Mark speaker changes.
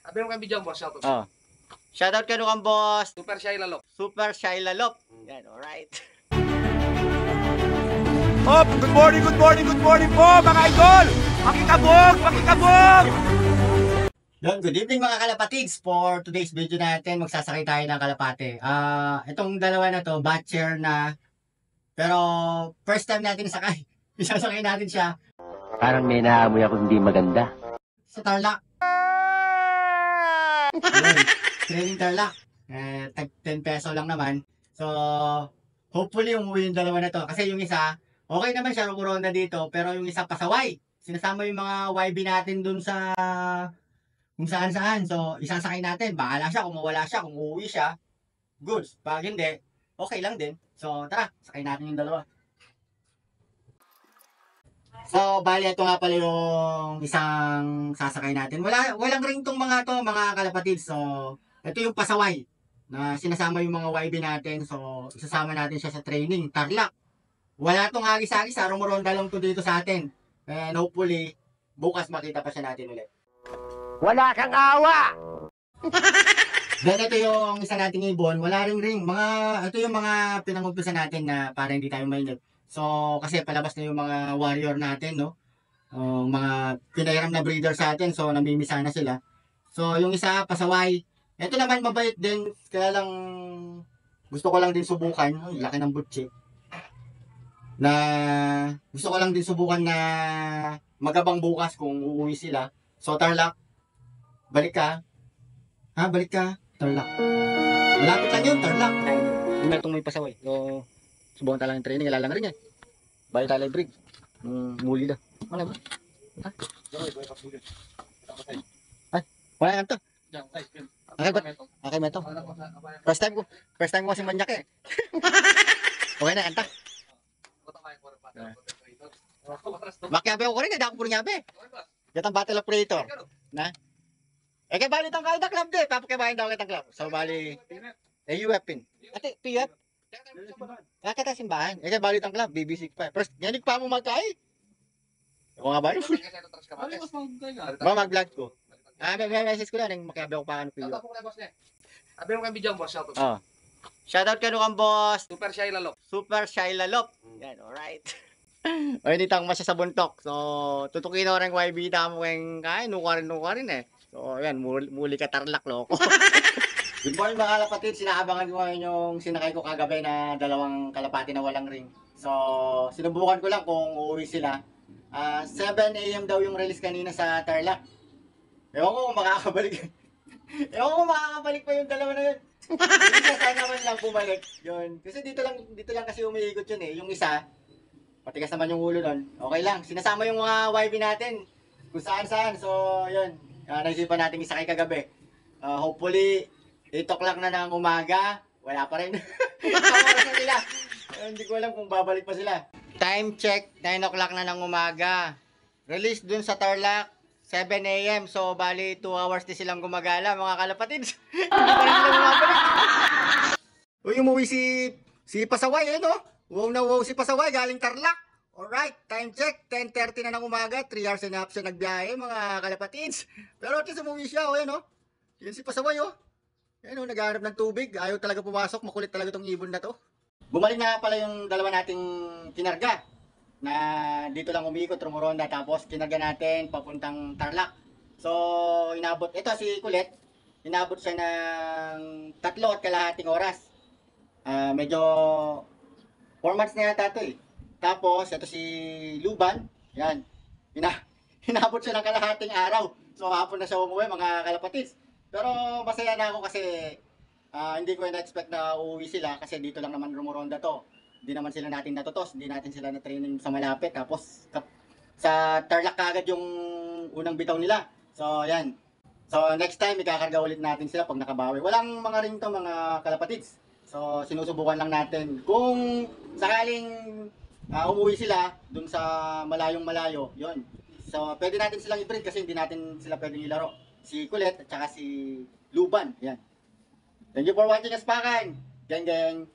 Speaker 1: Abi mo kang video boss, shoutout.
Speaker 2: Oh. Shoutout ka kang boss.
Speaker 1: Super shy lalo.
Speaker 2: Super Shy Lalop. Yan, alright.
Speaker 3: Oh, good morning po mga idol! Makikabog!
Speaker 2: Yun, good evening mga kalapatids. For today's video natin, magsasakay tayo ng kalapate. Itong dalawa na to, batcher na. Pero first time natin sakay. Isasakay natin siya
Speaker 4: Parang may naamoy ako hindi maganda.
Speaker 2: sa Tarlac. Yun, training Tarlac. Tag 10 peso lang naman. So, hopefully umuwi yung dalawa na to. Kasi yung isa, okay naman siya, rumoronda dito. Pero yung isa pasaway. Sinasama yung mga YB natin dun sa kung saan-saan. So, isasakay natin. Bahala siya kung mawala siya, kung uuwi siya. Goods. Pag hindi, okay lang din. So, tara, sakay natin yung dalawa. So, bali, ito nga pala yung isang sasakay natin. Walang ring tong mga to, mga kalapatid. So, ito yung pasaway na sinasama yung mga YB natin. So, isasama natin siya sa training. Tarlac. Wala tong agis-agis. Rumoronda lang to dito sa atin. And hopefully, bukas makita pa siya natin ulit.
Speaker 4: Wala kang awa!
Speaker 2: Then ito yung isa nating ibon, wala ring. Ito yung mga pinangumpisan natin na para hindi tayo mainip. So, kasi palabas na yung mga warrior natin, no? Mga pinahiram na breeder sa atin, so namimisa na sila. So, yung isa, pasaway. Ito naman mabait din, kaya lang gusto ko lang din subukan. Laki ng butchi. Gusto ko lang din subukan na magabang bukas kung uuwi sila. So, Tarlac, balik ka. Balik ka. Tarlac. Malapit lang yun, Tarlac. Yung itong may pasaway. So, subukan tayo lang yung training. Ilalang rin yan. Balik tayo lang brig. Muli na. Wala ba? Ay, wala yan to. Okay ba? Okay ba ito? First time ko kasi manyak eh. Okay na, anta. Makiabe ako rin, hindi ako puro nyabe. Gatang battle operator. Na? Kaya bali itong kaida club din. Papakibahin daw kitang club. So, bali, UF pin. Ate, PUF? Kita simbahan. Kaya bali itong club, BBC pa. First, yanig pa mo magkay. Ako nga ba? Mag-vlog ko. May message ko lang, makiabe ako pa ng PUF.
Speaker 1: Abi mo kang video boss, shoutout.
Speaker 2: Oh. Shoutout ka kang boss.
Speaker 1: Super shy lalo.
Speaker 2: Super Shy Lalop. Yan, alright. O, hindi tang masya sa buntok. So, tutukin ako ng YB tamo keng kain. Nuka rin eh. So, yan, muli ka Tarlac, loko. Good morning mga kalapatid. Sinaabangan ko ngayon yung sinakay ko kagabi na dalawang kalapati na walang ring. So, sinubukan ko lang kung uuwi sila. 7 AM daw yung release kanina sa Tarlac. Ewan ko kung makakabalik. Ewan ko kung makakabalik pa yung dalawa na yun. Yung isa naman lang bumalik. Yun. Kasi dito lang kasi umiikot yun eh. Yung isa, matigas naman yung ulo nun. Okay lang. Sinasama yung mga YB natin. Kung saan-saan. So, yun. Naisipan natin isakay kagabi. Hopefully, 8 o'clock na ng umaga. Wala pa rin. Oras na sila. Hindi ko alam kung babalik pa sila. Time check, 9 o'clock na ng umaga. Release dun sa Tarlac, 7 AM. So, bali 2 hours din silang gumagala, mga kalapatids. Hindi pa rin sila bumabalik. Uy, umuwi si Pasaway, eh, no? Wow na wow si Pasaway, galing Tarlac. Alright, time check, 10:30 na ng umaga, 3 hours and a half siya nagbiyahe, mga kalapatids. Pero at least umuwi siya, oh, no? Yun si Pasaway, oh. Yan, oh, naghahanap ng tubig, ayaw talaga pumasok, makulit talaga tong ibon na to. Bumalik na pala yung dalawa nating kinarga na dito lang umiikot, rumoronda, tapos kinarga natin papuntang Tarlac. So, inabot, ito si Kulit, inabot siya ng 3.5 oras. Medyo 4 months na yata ito eh. Tapos, ito si Luban, yan, inabot siya ng kalahating araw. So, hapon na siya umuwi, mga kalapatids. Pero, masaya na ako kasi hindi ko na-expect na uuwi sila kasi dito lang naman rumoronda to. Hindi naman sila natin natutos, hindi natin sila na-training sa malapit. Tapos, sa Tarlac kagad yung unang bitaw nila. So, yan. So, next time, ikakarga ulit natin sila pag nakabawi. Walang mga ring to, mga kalapatids. So, sinusubukan lang natin. Kung sakaling umuwi sila dun sa malayong malayo, yun. So, pwede natin silang i-breed kasi hindi natin sila pwedeng ilaro. Si Kulit at saka si Luban. Yan. Thank you for watching us, Pakan. Geng, geng.